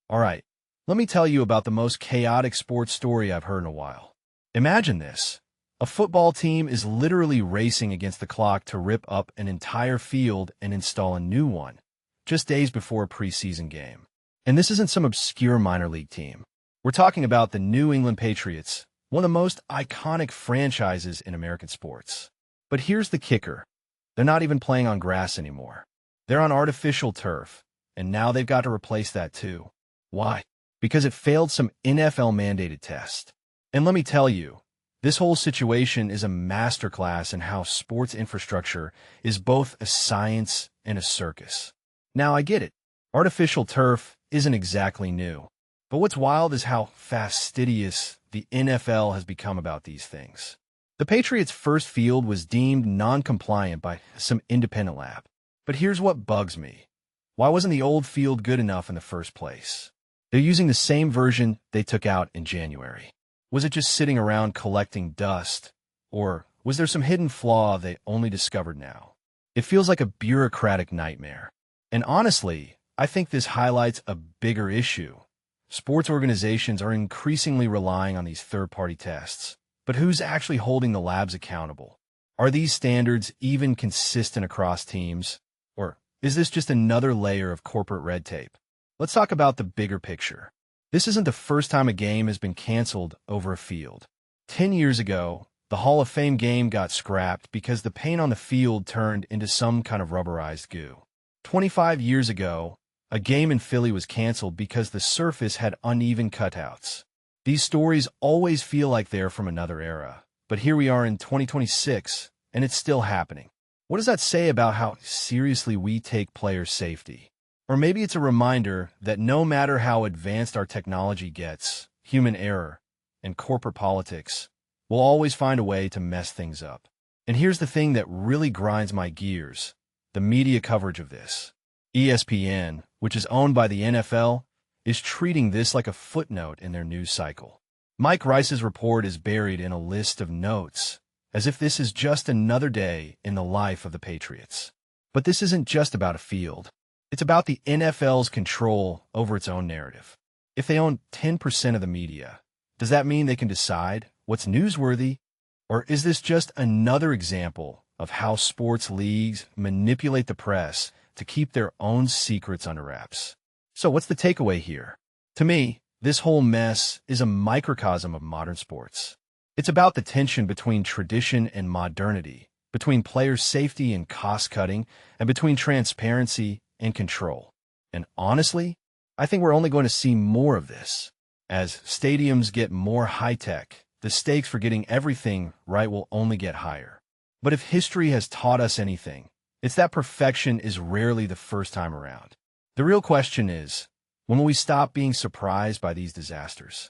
All right, let me tell you about the most chaotic sports story I've heard in a while. Imagine this. A football team is literally racing against the clock to rip up an entire field and install a new one, just days before a preseason game. And this isn't some obscure minor league team. We're talking about the New England Patriots, one of the most iconic franchises in American sports. But here's the kicker. They're not even playing on grass anymore. They're on artificial turf, and now they've got to replace that too. Why? Because it failed some NFL-mandated test. And let me tell you, this whole situation is a masterclass in how sports infrastructure is both a science and a circus. Now, I get it. Artificial turf isn't exactly new. But what's wild is how fastidious the NFL has become about these things. The Patriots' first field was deemed non-compliant by some independent lab. But here's what bugs me. Why wasn't the old field good enough in the first place? They're using the same version they took out in January. Was it just sitting around collecting dust? Or was there some hidden flaw they only discovered now? It feels like a bureaucratic nightmare. And honestly, I think this highlights a bigger issue. Sports organizations are increasingly relying on these third-party tests. But who's actually holding the labs accountable? Are these standards even consistent across teams? Or is this just another layer of corporate red tape? Let's talk about the bigger picture. This isn't the first time a game has been canceled over a field. 10 years ago, the Hall of Fame game got scrapped because the paint on the field turned into some kind of rubberized goo. 25 years ago, a game in Philly was canceled because the surface had uneven cutouts. These stories always feel like they're from another era, but here we are in 2026, and it's still happening. What does that say about how seriously we take players' safety? Or maybe it's a reminder that no matter how advanced our technology gets, human error and corporate politics will always find a way to mess things up. And here's the thing that really grinds my gears, the media coverage of this. ESPN, which is owned by the NFL, is treating this like a footnote in their news cycle. Mike Rice's report is buried in a list of notes, as if this is just another day in the life of the Patriots. But this isn't just about a field. It's about the NFL's control over its own narrative. If they own 10% of the media, does that mean they can decide what's newsworthy? Or is this just another example of how sports leagues manipulate the press to keep their own secrets under wraps? So what's the takeaway here? To me, this whole mess is a microcosm of modern sports. It's about the tension between tradition and modernity, between player safety and cost-cutting, and between transparency and control. And honestly, I think we're only going to see more of this. As stadiums get more high-tech, the stakes for getting everything right will only get higher. But if history has taught us anything, it's that perfection is rarely the first time around. The real question is, when will we stop being surprised by these disasters?